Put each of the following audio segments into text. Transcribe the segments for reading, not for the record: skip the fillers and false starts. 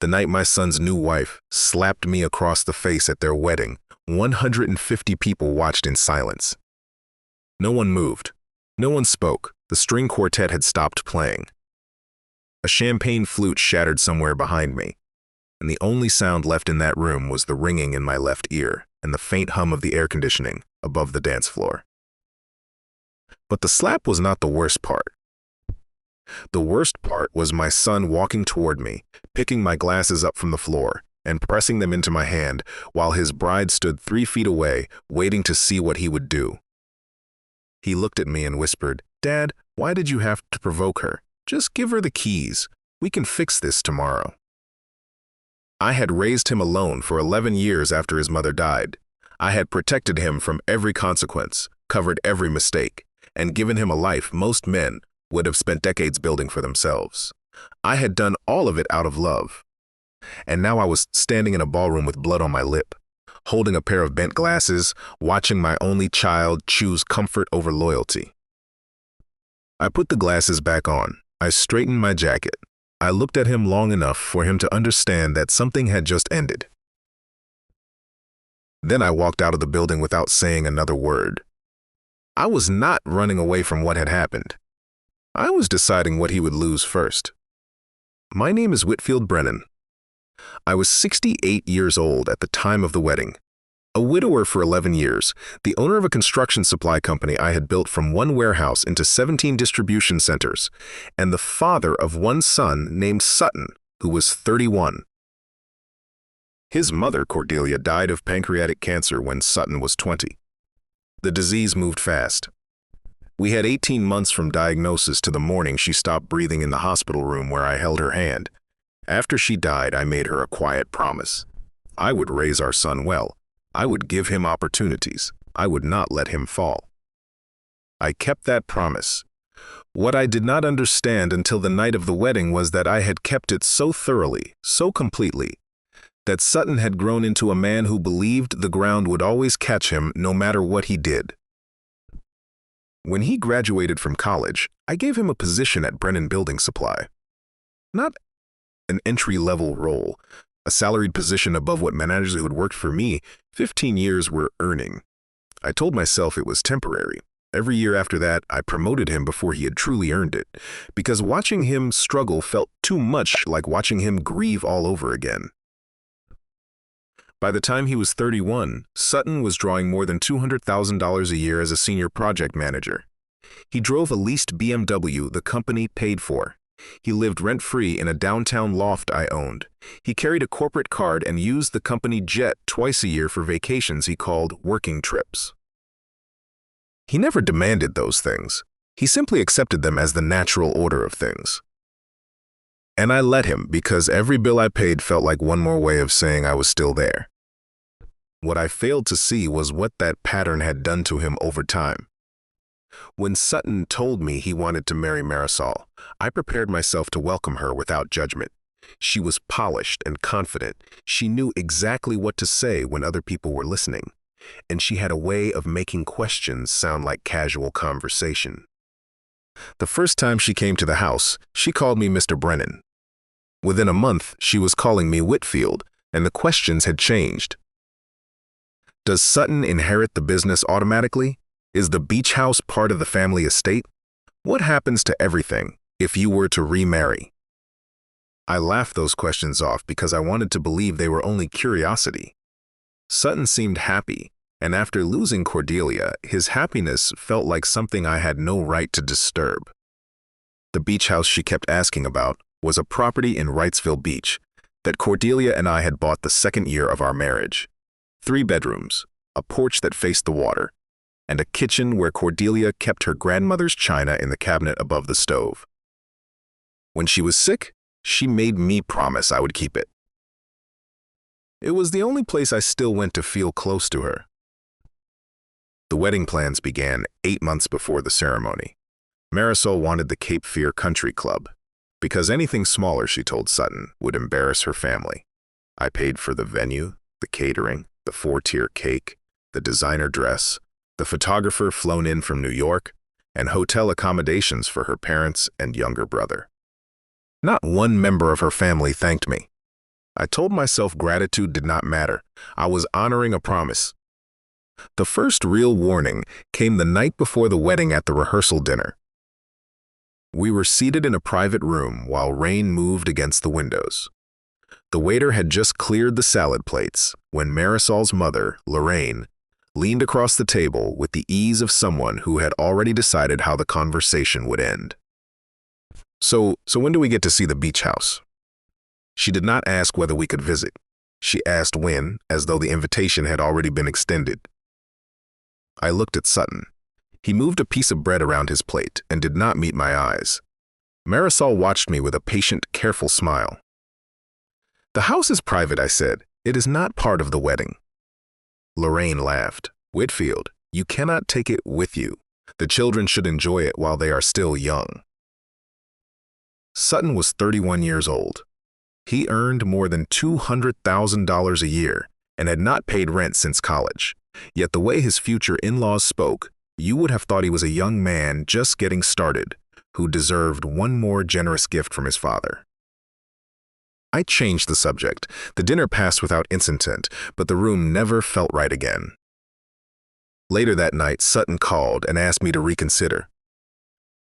The night my son's new wife slapped me across the face at their wedding, 150 people watched in silence. No one moved. No one spoke. The string quartet had stopped playing. A champagne flute shattered somewhere behind me, and the only sound left in that room was the ringing in my left ear and the faint hum of the air conditioning above the dance floor. But the slap was not the worst part. The worst part was my son walking toward me, picking my glasses up from the floor and pressing them into my hand while his bride stood 3 feet away, waiting to see what he would do. He looked at me and whispered, "Dad, why did you have to provoke her? Just give her the keys. We can fix this tomorrow." I had raised him alone for 11 years after his mother died. I had protected him from every consequence, covered every mistake, and given him a life most men would have spent decades building for themselves. I had done all of it out of love. And now I was standing in a ballroom with blood on my lip, holding a pair of bent glasses, watching my only child choose comfort over loyalty. I put the glasses back on. I straightened my jacket. I looked at him long enough for him to understand that something had just ended. Then I walked out of the building without saying another word. I was not running away from what had happened. I was deciding what he would lose first. My name is Whitfield Brennan. I was 68 years old at the time of the wedding. A widower for 11 years, the owner of a construction supply company I had built from one warehouse into 17 distribution centers, and the father of one son named Sutton, who was 31. His mother, Cordelia, died of pancreatic cancer when Sutton was 20. The disease moved fast. We had 18 months from diagnosis to the morning she stopped breathing in the hospital room where I held her hand. After she died, I made her a quiet promise. I would raise our son well. I would give him opportunities. I would not let him fall. I kept that promise. What I did not understand until the night of the wedding was that I had kept it so thoroughly, so completely, that Sutton had grown into a man who believed the ground would always catch him no matter what he did. When he graduated from college, I gave him a position at Brennan Building Supply. Not an entry-level role, a salaried position above what managers who had worked for me 15 years were earning. I told myself it was temporary. Every year after that, I promoted him before he had truly earned it, because watching him struggle felt too much like watching him grieve all over again. By the time he was 31, Sutton was drawing more than $200,000 a year as a senior project manager. He drove a leased BMW the company paid for. He lived rent-free in a downtown loft I owned. He carried a corporate card and used the company jet twice a year for vacations he called working trips. He never demanded those things. He simply accepted them as the natural order of things. And I let him because every bill I paid felt like one more way of saying I was still there. What I failed to see was what that pattern had done to him over time. When Sutton told me he wanted to marry Marisol, I prepared myself to welcome her without judgment. She was polished and confident. She knew exactly what to say when other people were listening, and she had a way of making questions sound like casual conversation. The first time she came to the house, she called me Mr. Brennan. Within a month, she was calling me Whitfield, and the questions had changed. Does Sutton inherit the business automatically? Is the beach house part of the family estate? What happens to everything if you were to remarry? I laughed those questions off because I wanted to believe they were only curiosity. Sutton seemed happy, and after losing Cordelia, his happiness felt like something I had no right to disturb. The beach house she kept asking about was a property in Wrightsville Beach that Cordelia and I had bought the second year of our marriage. 3 bedrooms, a porch that faced the water, and a kitchen where Cordelia kept her grandmother's china in the cabinet above the stove. When she was sick, she made me promise I would keep it. It was the only place I still went to feel close to her. The wedding plans began 8 months before the ceremony. Marisol wanted the Cape Fear Country Club, because anything smaller, she told Sutton, would embarrass her family. I paid for the venue, the catering, the 4-tier cake, the designer dress, the photographer flown in from New York, and hotel accommodations for her parents and younger brother. Not one member of her family thanked me. I told myself gratitude did not matter. I was honoring a promise. The first real warning came the night before the wedding at the rehearsal dinner. We were seated in a private room while rain moved against the windows. The waiter had just cleared the salad plates when Marisol's mother, Lorraine, leaned across the table with the ease of someone who had already decided how the conversation would end. So when do we get to see the beach house? She did not ask whether we could visit. She asked when, as though the invitation had already been extended. I looked at Sutton. He moved a piece of bread around his plate and did not meet my eyes. Marisol watched me with a patient, careful smile. "The house is private," I said. "It is not part of the wedding." Lorraine laughed. "Whitfield, you cannot take it with you. The children should enjoy it while they are still young." Sutton was 31 years old. He earned more than $200,000 a year and had not paid rent since college. Yet the way his future in-laws spoke, you would have thought he was a young man just getting started, who deserved one more generous gift from his father. I changed the subject. The dinner passed without incident, but the room never felt right again. Later that night, Sutton called and asked me to reconsider.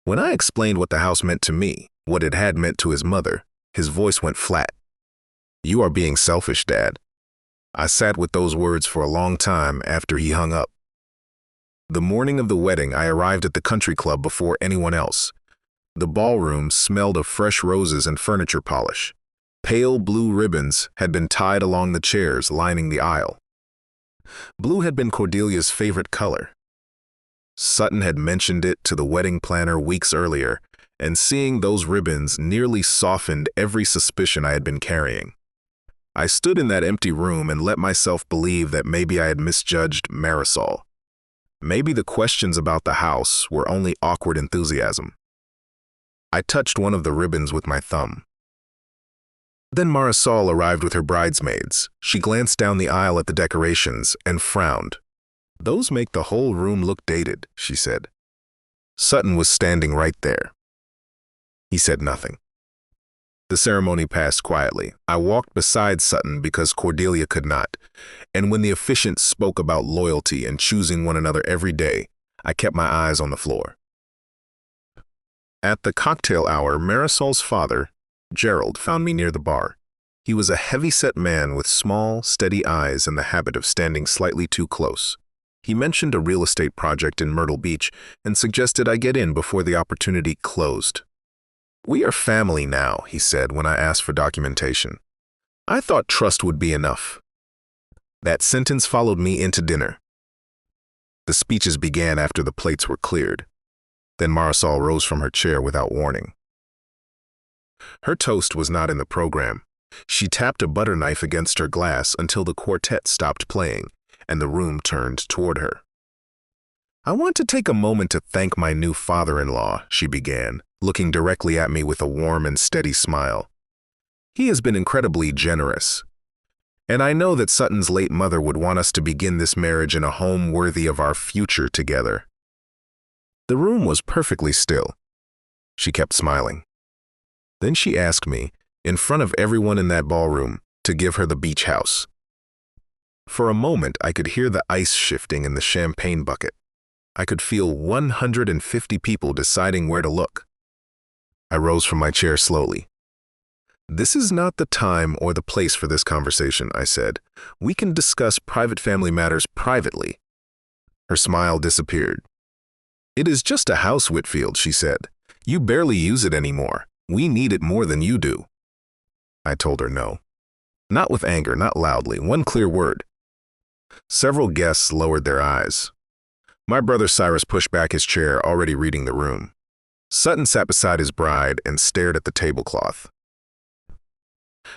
When I explained what the house meant to me, what it had meant to his mother, his voice went flat. "You are being selfish, Dad." I sat with those words for a long time after he hung up. The morning of the wedding, I arrived at the country club before anyone else. The ballroom smelled of fresh roses and furniture polish. Pale blue ribbons had been tied along the chairs lining the aisle. Blue had been Cordelia's favorite color. Sutton had mentioned it to the wedding planner weeks earlier, and seeing those ribbons nearly softened every suspicion I had been carrying. I stood in that empty room and let myself believe that maybe I had misjudged Marisol. Maybe the questions about the house were only awkward enthusiasm. I touched one of the ribbons with my thumb. Then Marisol arrived with her bridesmaids. She glanced down the aisle at the decorations and frowned. "Those make the whole room look dated," she said. Sutton was standing right there. He said nothing. The ceremony passed quietly. I walked beside Sutton because Cordelia could not, and when the officiant spoke about loyalty and choosing one another every day, I kept my eyes on the floor. At the cocktail hour, Marisol's father, Gerald, found me near the bar. He was a heavy-set man with small, steady eyes and the habit of standing slightly too close. He mentioned a real estate project in Myrtle Beach and suggested I get in before the opportunity closed. "We are family now," he said when I asked for documentation. I thought trust would be enough. That sentence followed me into dinner. The speeches began after the plates were cleared. Then Marisol rose from her chair without warning. Her toast was not in the program. She tapped a butter knife against her glass until the quartet stopped playing, and the room turned toward her. "I want to take a moment to thank my new father-in-law," she began, looking directly at me with a warm and steady smile. "He has been incredibly generous. And I know that Sutton's late mother would want us to begin this marriage in a home worthy of our future together." The room was perfectly still. She kept smiling. Then she asked me, in front of everyone in that ballroom, to give her the beach house. For a moment, I could hear the ice shifting in the champagne bucket. I could feel 150 people deciding where to look. I rose from my chair slowly. "This is not the time or the place for this conversation," I said. "We can discuss private family matters privately." Her smile disappeared. "It is just a house, Whitfield," she said. "You barely use it anymore. We need it more than you do." I told her no. Not with anger, not loudly, one clear word. Several guests lowered their eyes. My brother Cyrus pushed back his chair, already reading the room. Sutton sat beside his bride and stared at the tablecloth.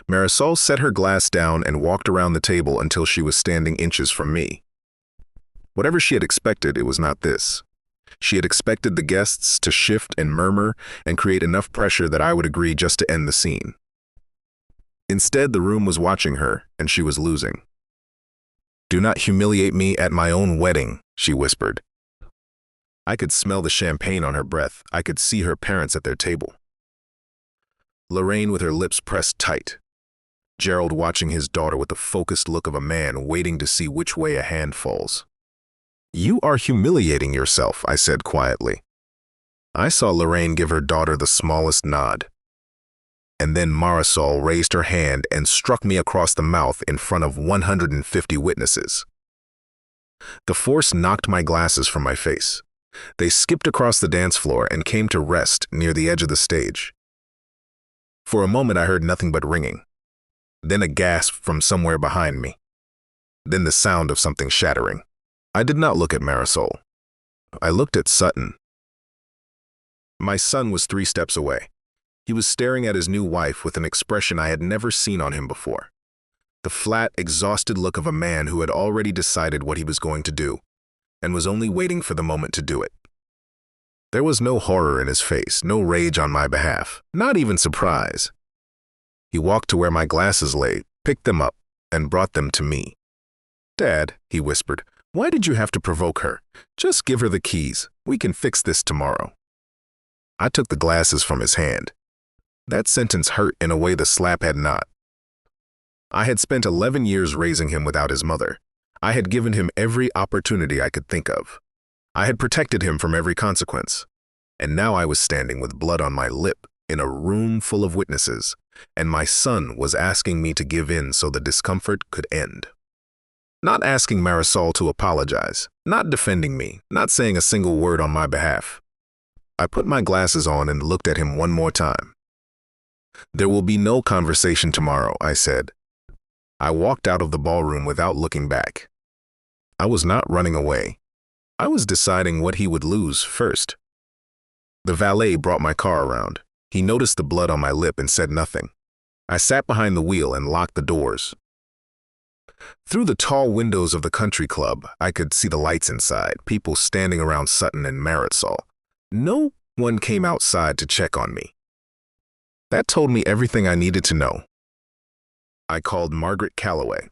Marisol set her glass down and walked around the table until she was standing inches from me. Whatever she had expected, it was not this. She had expected the guests to shift and murmur and create enough pressure that I would agree just to end the scene. Instead, the room was watching her, and she was losing. "Do not humiliate me at my own wedding," she whispered. I could smell the champagne on her breath. I could see her parents at their table. Lorraine with her lips pressed tight. Gerald watching his daughter with the focused look of a man waiting to see which way a hand falls. "You are humiliating yourself," I said quietly. I saw Lorraine give her daughter the smallest nod. And then Marisol raised her hand and struck me across the mouth in front of 150 witnesses. The force knocked my glasses from my face. They skipped across the dance floor and came to rest near the edge of the stage. For a moment I heard nothing but ringing, then a gasp from somewhere behind me, then the sound of something shattering. I did not look at Marisol. I looked at Sutton. My son was 3 steps away. He was staring at his new wife with an expression I had never seen on him before. The flat, exhausted look of a man who had already decided what he was going to do, and was only waiting for the moment to do it. There was no horror in his face, no rage on my behalf, not even surprise. He walked to where my glasses lay, picked them up, and brought them to me. "Dad," he whispered, "why did you have to provoke her? Just give her the keys. We can fix this tomorrow." I took the glasses from his hand. That sentence hurt in a way the slap had not. I had spent 11 years raising him without his mother. I had given him every opportunity I could think of. I had protected him from every consequence. And now I was standing with blood on my lip in a room full of witnesses, and my son was asking me to give in so the discomfort could end. Not asking Marisol to apologize, not defending me, not saying a single word on my behalf. I put my glasses on and looked at him one more time. "There will be no conversation tomorrow," I said. I walked out of the ballroom without looking back. I was not running away. I was deciding what he would lose first. The valet brought my car around. He noticed the blood on my lip and said nothing. I sat behind the wheel and locked the doors. Through the tall windows of the country club, I could see the lights inside, people standing around Sutton and Marisol. No one came outside to check on me. That told me everything I needed to know. I called Margaret Calloway.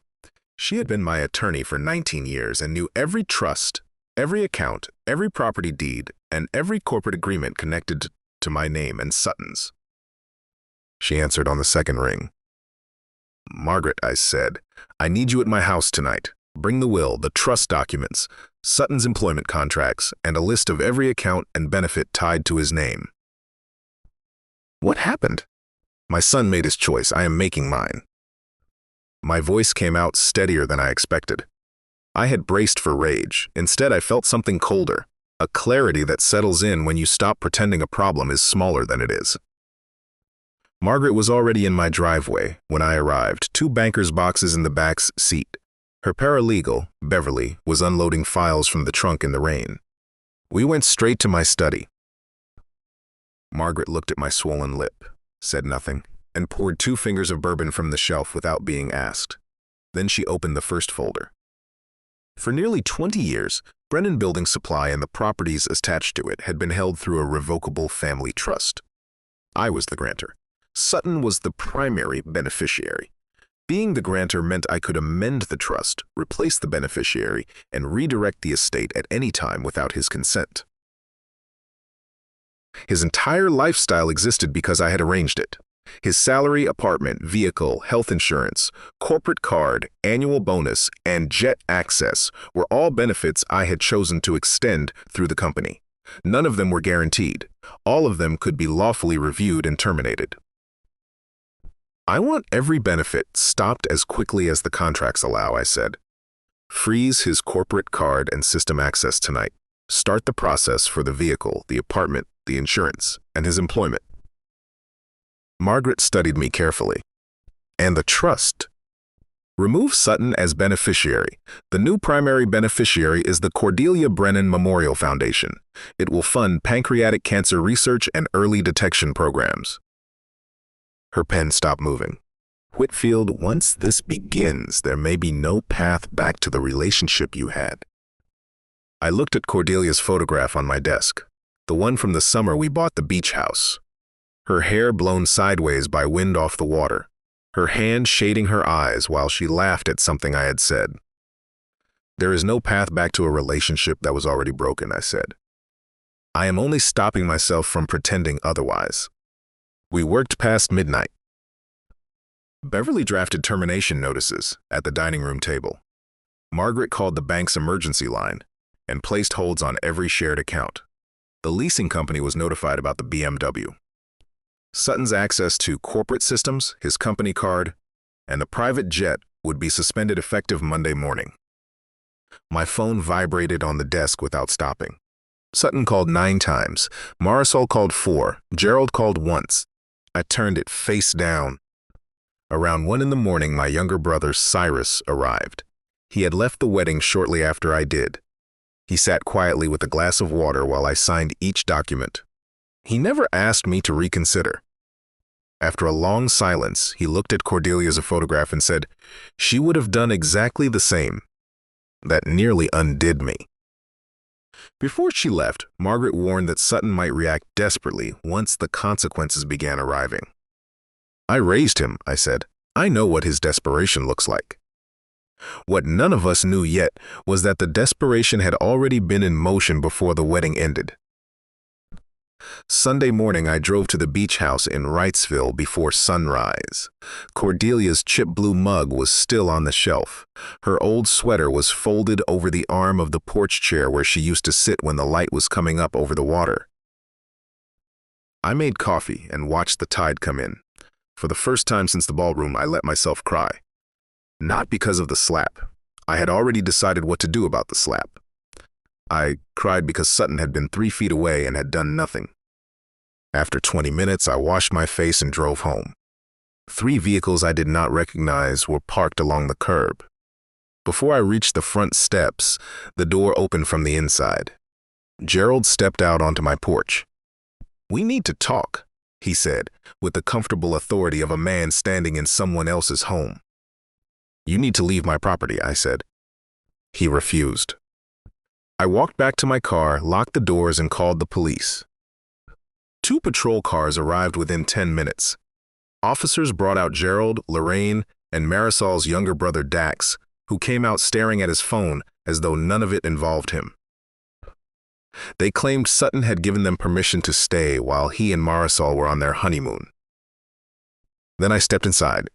She had been my attorney for 19 years and knew every trust, every account, every property deed, and every corporate agreement connected to my name and Sutton's. She answered on the second ring. "Margaret," I said, "I need you at my house tonight. Bring the will, the trust documents, Sutton's employment contracts, and a list of every account and benefit tied to his name." "What happened?" "My son made his choice. I am making mine." My voice came out steadier than I expected. I had braced for rage. Instead, I felt something colder, a clarity that settles in when you stop pretending a problem is smaller than it is. Margaret was already in my driveway when I arrived, 2 banker's boxes in the back seat. Her paralegal, Beverly, was unloading files from the trunk in the rain. We went straight to my study. Margaret looked at my swollen lip, said nothing, and poured 2 fingers of bourbon from the shelf without being asked. Then she opened the first folder. For nearly 20 years, Brennan Building Supply and the properties attached to it had been held through a revocable family trust. I was the grantor. Sutton was the primary beneficiary. Being the grantor meant I could amend the trust, replace the beneficiary, and redirect the estate at any time without his consent. His entire lifestyle existed because I had arranged it. His salary, apartment, vehicle, health insurance, corporate card, annual bonus, and jet access were all benefits I had chosen to extend through the company. None of them were guaranteed. All of them could be lawfully reviewed and terminated. "I want every benefit stopped as quickly as the contracts allow," I said. "Freeze his corporate card and system access tonight. Start the process for the vehicle, the apartment, the insurance, and his employment." Margaret studied me carefully. "And the trust?" "Remove Sutton as beneficiary. The new primary beneficiary is the Cordelia Brennan Memorial Foundation. It will fund pancreatic cancer research and early detection programs." Her pen stopped moving. "Whitfield, once this begins, there may be no path back to the relationship you had." I looked at Cordelia's photograph on my desk, the one from the summer we bought the beach house. Her hair blown sideways by wind off the water, her hand shading her eyes while she laughed at something I had said. "There is no path back to a relationship that was already broken," I said. "I am only stopping myself from pretending otherwise." We worked past midnight. Beverly drafted termination notices at the dining room table. Margaret called the bank's emergency line and placed holds on every shared account. The leasing company was notified about the BMW. Sutton's access to corporate systems, his company card, and the private jet would be suspended effective Monday morning. My phone vibrated on the desk without stopping. Sutton called 9 times. Marisol called 4. Gerald called once. I turned it face down. Around 1 in the morning, my younger brother, Cyrus, arrived. He had left the wedding shortly after I did. He sat quietly with a glass of water while I signed each document. He never asked me to reconsider. After a long silence, he looked at Cordelia's photograph and said, "She would have done exactly the same." That nearly undid me. Before she left, Margaret warned that Sutton might react desperately once the consequences began arriving. "I raised him," I said. "I know what his desperation looks like." What none of us knew yet was that the desperation had already been in motion before the wedding ended. Sunday morning, I drove to the beach house in Wrightsville before sunrise. Cordelia's chip blue mug was still on the shelf. Her old sweater was folded over the arm of the porch chair where she used to sit when the light was coming up over the water. I made coffee and watched the tide come in. For the first time since the ballroom, I let myself cry. Not because of the slap. I had already decided what to do about the slap. I cried because Sutton had been 3 feet away and had done nothing. After 20 minutes, I washed my face and drove home. 3 vehicles I did not recognize were parked along the curb. Before I reached the front steps, the door opened from the inside. Gerald stepped out onto my porch. "We need to talk," he said, with the comfortable authority of a man standing in someone else's home. "You need to leave my property," I said. He refused. I walked back to my car, locked the doors, and called the police. 2 patrol cars arrived within 10 minutes. Officers brought out Gerald, Lorraine, and Marisol's younger brother Dax, who came out staring at his phone as though none of it involved him. They claimed Sutton had given them permission to stay while he and Marisol were on their honeymoon. Then I stepped inside.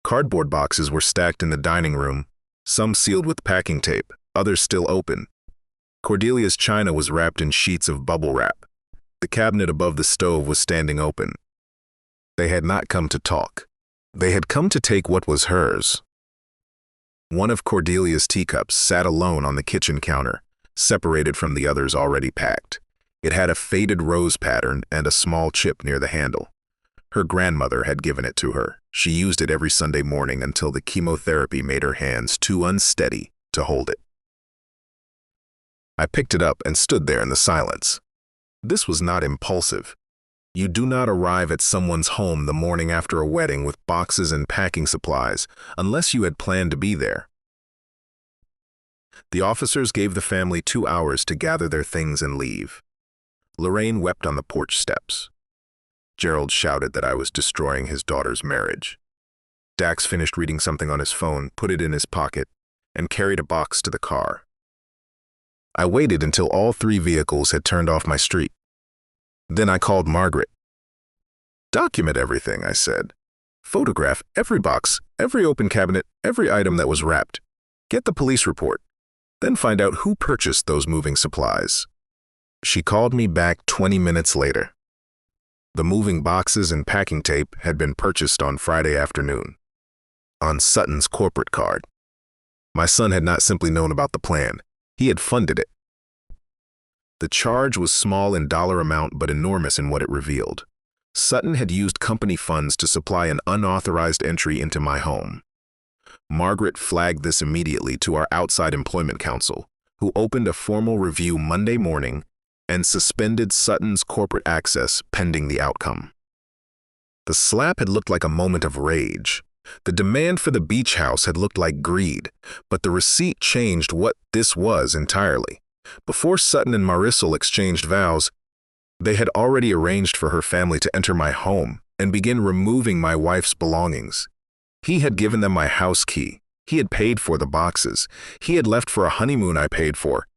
Cardboard boxes were stacked in the dining room, some sealed with packing tape, others still open. Cordelia's china was wrapped in sheets of bubble wrap. The cabinet above the stove was standing open. They had not come to talk. They had come to take what was hers. One of Cordelia's teacups sat alone on the kitchen counter, separated from the others already packed. It had a faded rose pattern and a small chip near the handle. Her grandmother had given it to her. She used it every Sunday morning until the chemotherapy made her hands too unsteady to hold it. I picked it up and stood there in the silence. This was not impulsive. You do not arrive at someone's home the morning after a wedding with boxes and packing supplies unless you had planned to be there. The officers gave the family 2 hours to gather their things and leave. Lorraine wept on the porch steps. Gerald shouted that I was destroying his daughter's marriage. Dax finished reading something on his phone, put it in his pocket, and carried a box to the car. I waited until all 3 vehicles had turned off my street. Then I called Margaret. "Document everything," I said. "Photograph every box, every open cabinet, every item that was wrapped. Get the police report. Then find out who purchased those moving supplies." She called me back 20 minutes later. The moving boxes and packing tape had been purchased on Friday afternoon, on Sutton's corporate card. My son had not simply known about the plan. He had funded it. The charge was small in dollar amount but enormous in what it revealed. Sutton had used company funds to supply an unauthorized entry into my home. Margaret flagged this immediately to our outside employment counsel, who opened a formal review Monday morning and suspended Sutton's corporate access pending the outcome. The slap had looked like a moment of rage. The demand for the beach house had looked like greed, but the receipt changed what this was entirely. Before Sutton and Marisol exchanged vows, they had already arranged for her family to enter my home and begin removing my wife's belongings. He had given them my house key. He had paid for the boxes. He had left for a honeymoon I paid for,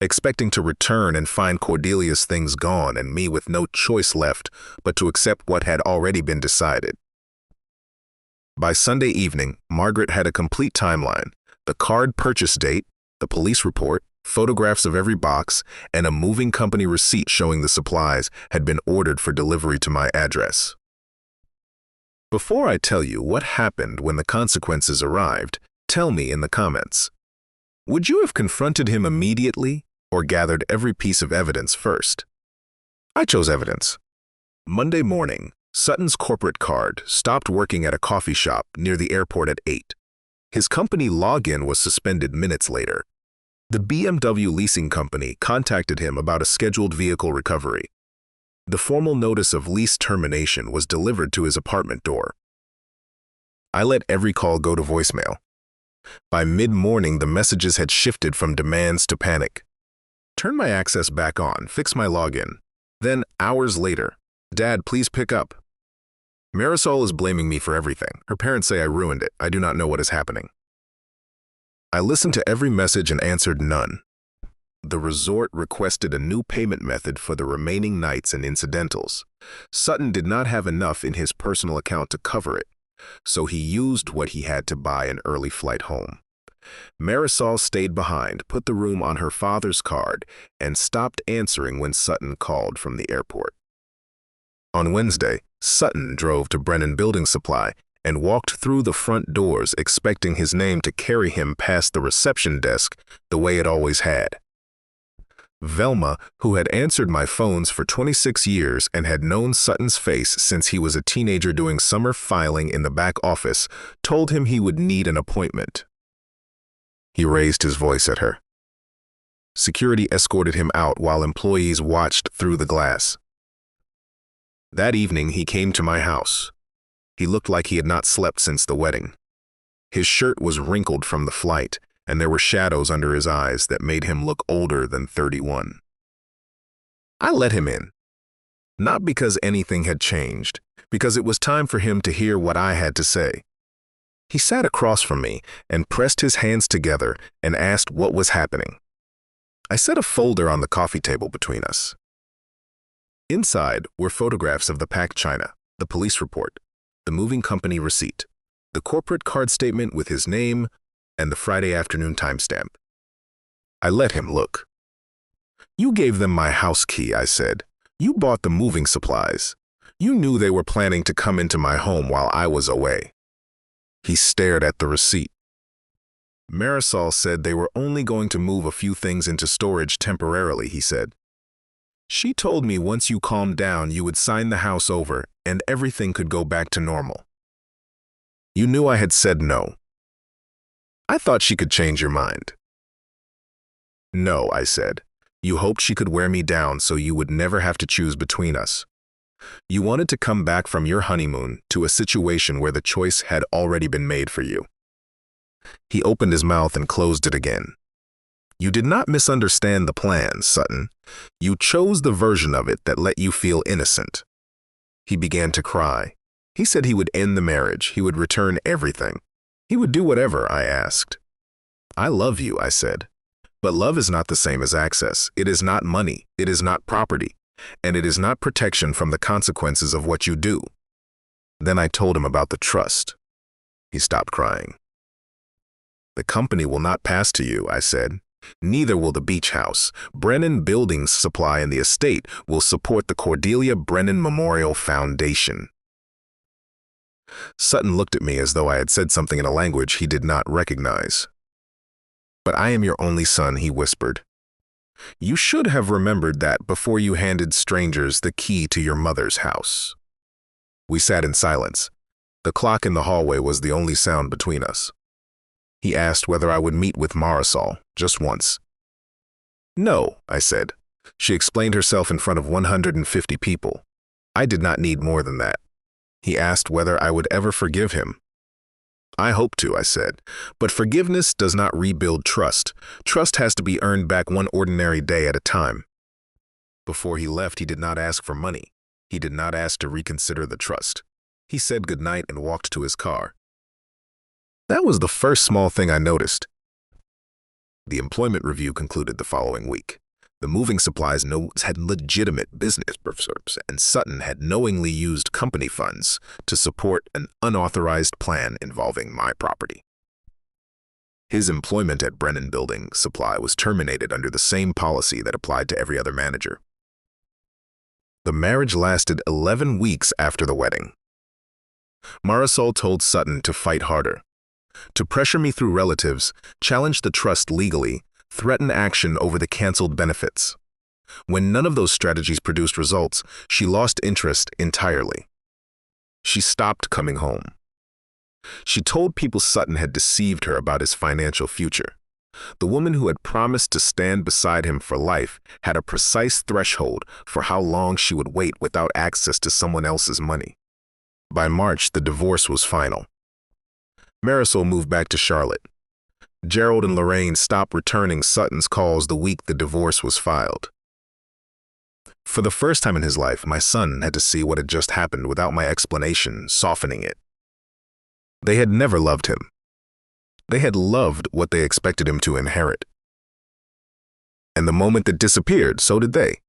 expecting to return and find Cordelia's things gone and me with no choice left but to accept what had already been decided. By Sunday evening, Margaret had a complete timeline: the card purchase date, the police report, photographs of every box, and a moving company receipt showing the supplies had been ordered for delivery to my address. Before I tell you what happened when the consequences arrived, tell me in the comments. Would you have confronted him immediately or gathered every piece of evidence first? I chose evidence. Monday morning, Sutton's corporate card stopped working at a coffee shop near the airport at 8. His company login was suspended minutes later. The BMW leasing company contacted him about a scheduled vehicle recovery. The formal notice of lease termination was delivered to his apartment door. I let every call go to voicemail. By mid-morning, the messages had shifted from demands to panic. Turn my access back on, fix my login. Then, hours later, Dad, please pick up. Marisol is blaming me for everything. Her parents say I ruined it. I do not know what is happening. I listened to every message and answered none. The resort requested a new payment method for the remaining nights and incidentals. Sutton did not have enough in his personal account to cover it, so he used what he had to buy an early flight home. Marisol stayed behind, put the room on her father's card, and stopped answering when Sutton called from the airport. On Wednesday, Sutton drove to Brennan Building Supply and walked through the front doors expecting his name to carry him past the reception desk the way it always had. Velma, who had answered my phones for 26 years and had known Sutton's face since he was a teenager doing summer filing in the back office, told him he would need an appointment. He raised his voice at her. Security escorted him out while employees watched through the glass. That evening, he came to my house. He looked like he had not slept since the wedding. His shirt was wrinkled from the flight, and there were shadows under his eyes that made him look older than 31. I let him in. Not because anything had changed, because it was time for him to hear what I had to say. He sat across from me and pressed his hands together and asked what was happening. I set a folder on the coffee table between us. Inside were photographs of the packed china, the police report, the moving company receipt, the corporate card statement with his name, and the Friday afternoon timestamp. I let him look. You gave them my house key, I said. You bought the moving supplies. You knew they were planning to come into my home while I was away. He stared at the receipt. Marisol said they were only going to move a few things into storage temporarily, he said. She told me once you calmed down, you would sign the house over and everything could go back to normal. You knew I had said no. I thought she could change your mind. No, I said. You hoped she could wear me down so you would never have to choose between us. You wanted to come back from your honeymoon to a situation where the choice had already been made for you. He opened his mouth and closed it again. You did not misunderstand the plan, Sutton. You chose the version of it that let you feel innocent. He began to cry. He said he would end the marriage. He would return everything. He would do whatever, I asked. I love you, I said. But love is not the same as access. It is not money. It is not property. And it is not protection from the consequences of what you do. Then I told him about the trust. He stopped crying. The company will not pass to you, I said. Neither will the beach house. Brennan Building Supply and the estate will support the Cordelia Brennan Memorial Foundation. Sutton looked at me as though I had said something in a language he did not recognize. But I am your only son, he whispered. You should have remembered that before you handed strangers the key to your mother's house. We sat in silence. The clock in the hallway was the only sound between us. He asked whether I would meet with Marisol, just once. No, I said. She explained herself in front of 150 people. I did not need more than that. He asked whether I would ever forgive him. I hope to, I said, but forgiveness does not rebuild trust. Trust has to be earned back one ordinary day at a time. Before he left, he did not ask for money. He did not ask to reconsider the trust. He said goodnight and walked to his car. That was the first small thing I noticed. The employment review concluded the following week. The moving supplies notes had legitimate business purposes, and Sutton had knowingly used company funds to support an unauthorized plan involving my property. His employment at Brennan Building Supply was terminated under the same policy that applied to every other manager. The marriage lasted 11 weeks after the wedding. Marisol told Sutton to fight harder, to pressure me through relatives, challenge the trust legally, threaten action over the canceled benefits. When none of those strategies produced results, she lost interest entirely. She stopped coming home. She told people Sutton had deceived her about his financial future. The woman who had promised to stand beside him for life had a precise threshold for how long she would wait without access to someone else's money. By March, the divorce was final. Marisol moved back to Charlotte. Gerald and Lorraine stopped returning Sutton's calls the week the divorce was filed. For the first time in his life, my son had to see what had just happened without my explanation softening it. They had never loved him. They had loved what they expected him to inherit. And the moment that disappeared, so did they.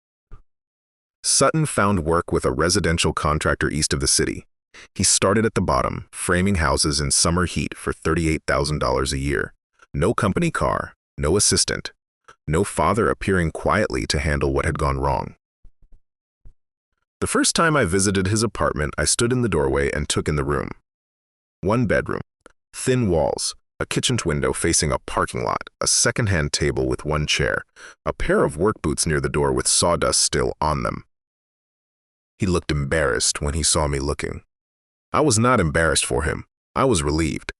Sutton found work with a residential contractor east of the city. He started at the bottom, framing houses in summer heat for $38,000 a year. No company car, no assistant, no father appearing quietly to handle what had gone wrong. The first time I visited his apartment, I stood in the doorway and took in the room. One bedroom, thin walls, a kitchen window facing a parking lot, a second-hand table with one chair, a pair of work boots near the door with sawdust still on them. He looked embarrassed when he saw me looking. I was not embarrassed for him. I was relieved.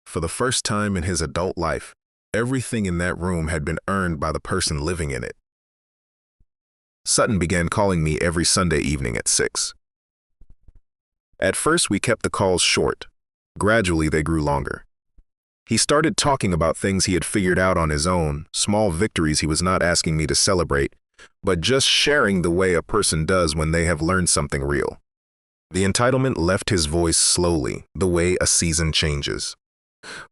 For the first time in his adult life, everything in that room had been earned by the person living in it. Sutton began calling me every Sunday evening at 6. At first, we kept the calls short. Gradually, they grew longer. He started talking about things he had figured out on his own, small victories he was not asking me to celebrate, but just sharing the way a person does when they have learned something real. The entitlement left his voice slowly, the way a season changes.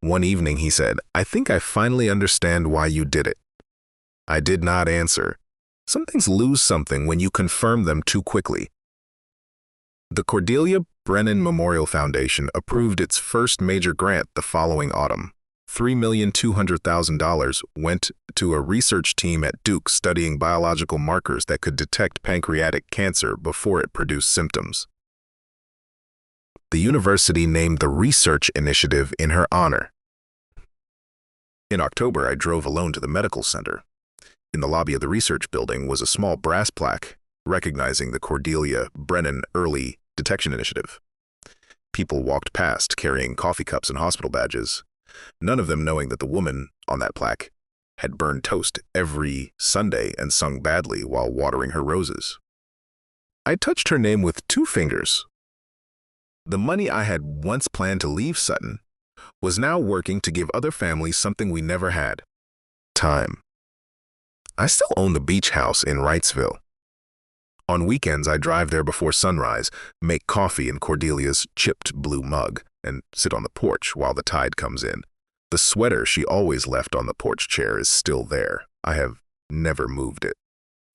One evening, he said, "I think I finally understand why you did it." I did not answer. Some things lose something when you confirm them too quickly. The Cordelia Brennan Memorial Foundation approved its first major grant the following autumn. $3,200,000 went to a research team at Duke studying biological markers that could detect pancreatic cancer before it produced symptoms. The university named the research initiative in her honor. In October, I drove alone to the medical center. In the lobby of the research building was a small brass plaque recognizing the Cordelia Brennan Early Detection Initiative. People walked past carrying coffee cups and hospital badges, none of them knowing that the woman on that plaque had burned toast every Sunday and sung badly while watering her roses. I touched her name with 2 fingers. The money I had once planned to leave Sutton was now working to give other families something we never had: time. I still own the beach house in Wrightsville. On weekends, I drive there before sunrise, make coffee in Cordelia's chipped blue mug, and sit on the porch while the tide comes in. The sweater she always left on the porch chair is still there. I have never moved it.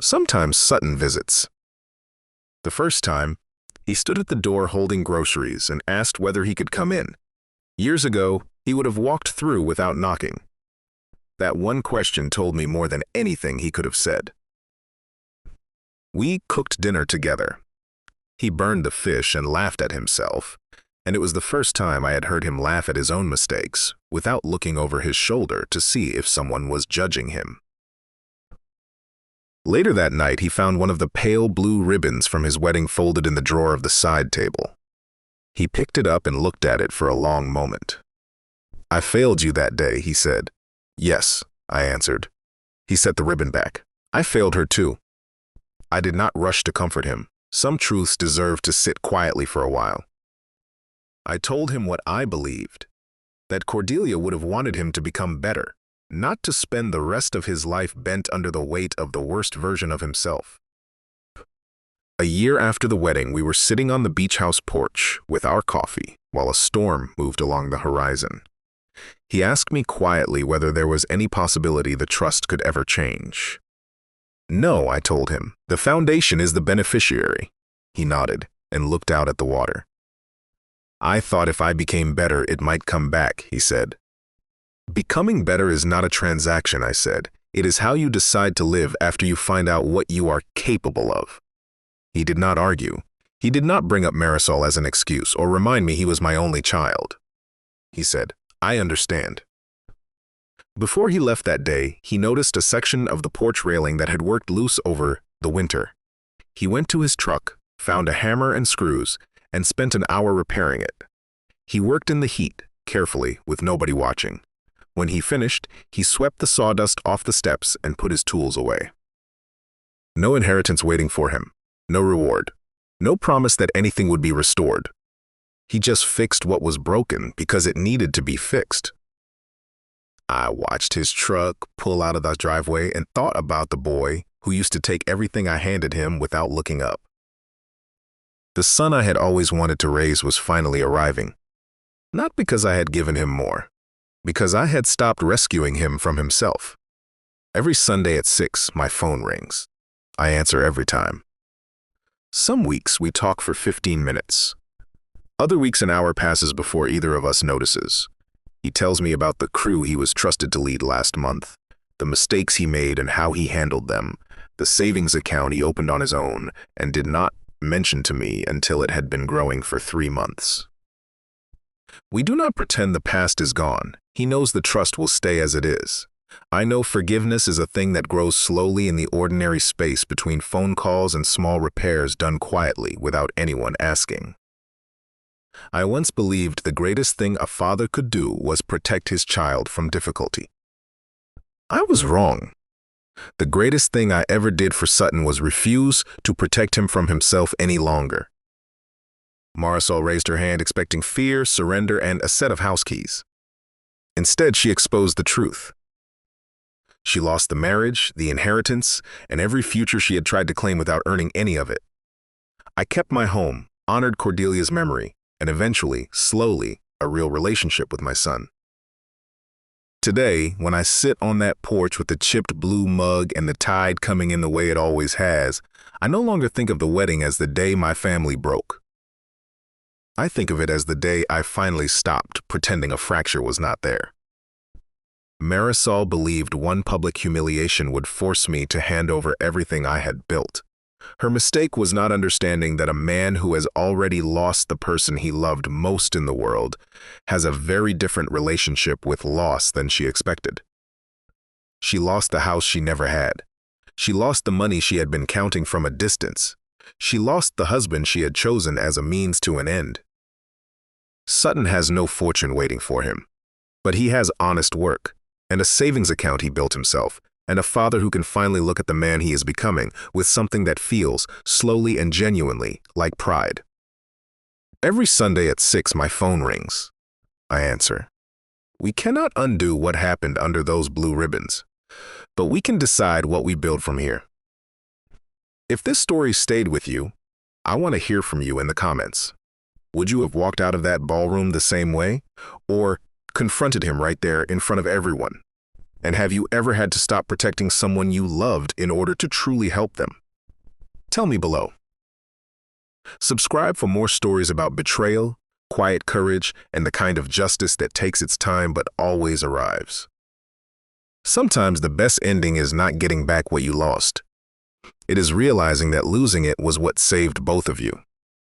Sometimes Sutton visits. The first time, he stood at the door holding groceries and asked whether he could come in. Years ago, he would have walked through without knocking. That one question told me more than anything he could have said. We cooked dinner together. He burned the fish and laughed at himself, and it was the first time I had heard him laugh at his own mistakes without looking over his shoulder to see if someone was judging him. Later that night, he found one of the pale blue ribbons from his wedding folded in the drawer of the side table. He picked it up and looked at it for a long moment. "I failed you that day," he said. "Yes," I answered. He set the ribbon back. "I failed her too." I did not rush to comfort him. Some truths deserve to sit quietly for a while. I told him what I believed, that Cordelia would have wanted him to become better, not to spend the rest of his life bent under the weight of the worst version of himself. A year after the wedding, we were sitting on the beach house porch with our coffee while a storm moved along the horizon. He asked me quietly whether there was any possibility the trust could ever change. No, I told him. The foundation is the beneficiary. He nodded and looked out at the water. I thought if I became better, it might come back, he said. Becoming better is not a transaction, I said. It is how you decide to live after you find out what you are capable of. He did not argue. He did not bring up Marisol as an excuse or remind me he was my only child. He said, I understand. Before he left that day, he noticed a section of the porch railing that had worked loose over the winter. He went to his truck, found a hammer and screws, and spent an hour repairing it. He worked in the heat, carefully, with nobody watching. When he finished, he swept the sawdust off the steps and put his tools away. No inheritance waiting for him, no reward, no promise that anything would be restored. He just fixed what was broken because it needed to be fixed. I watched his truck pull out of the driveway and thought about the boy who used to take everything I handed him without looking up. The son I had always wanted to raise was finally arriving. Not because I had given him more, because I had stopped rescuing him from himself. Every Sunday at 6, my phone rings. I answer every time. Some weeks we talk for 15 minutes. Other weeks an hour passes before either of us notices. He tells me about the crew he was trusted to lead last month, the mistakes he made and how he handled them, the savings account he opened on his own and did not mention to me until it had been growing for 3 months. We do not pretend the past is gone. He knows the trust will stay as it is. I know forgiveness is a thing that grows slowly in the ordinary space between phone calls and small repairs done quietly without anyone asking. I once believed the greatest thing a father could do was protect his child from difficulty. I was wrong. The greatest thing I ever did for Sutton was refuse to protect him from himself any longer. Marisol raised her hand expecting fear, surrender, and a set of house keys. Instead, she exposed the truth. She lost the marriage, the inheritance, and every future she had tried to claim without earning any of it. I kept my home, honored Cordelia's memory, and eventually, slowly, a real relationship with my son. Today, when I sit on that porch with the chipped blue mug and the tide coming in the way it always has, I no longer think of the wedding as the day my family broke. I think of it as the day I finally stopped pretending a fracture was not there. Marisol believed one public humiliation would force me to hand over everything I had built. Her mistake was not understanding that a man who has already lost the person he loved most in the world has a very different relationship with loss than she expected. She lost the house she never had. She lost the money she had been counting from a distance. She lost the husband she had chosen as a means to an end. Sutton has no fortune waiting for him, but he has honest work and a savings account he built himself, and a father who can finally look at the man he is becoming with something that feels, slowly and genuinely, like pride. Every Sunday at 6, my phone rings. I answer. We cannot undo what happened under those blue ribbons, but we can decide what we build from here. If this story stayed with you, I want to hear from you in the comments. Would you have walked out of that ballroom the same way, or confronted him right there in front of everyone? And have you ever had to stop protecting someone you loved in order to truly help them? Tell me below. Subscribe for more stories about betrayal, quiet courage, and the kind of justice that takes its time but always arrives. Sometimes the best ending is not getting back what you lost. It is realizing that losing it was what saved both of you.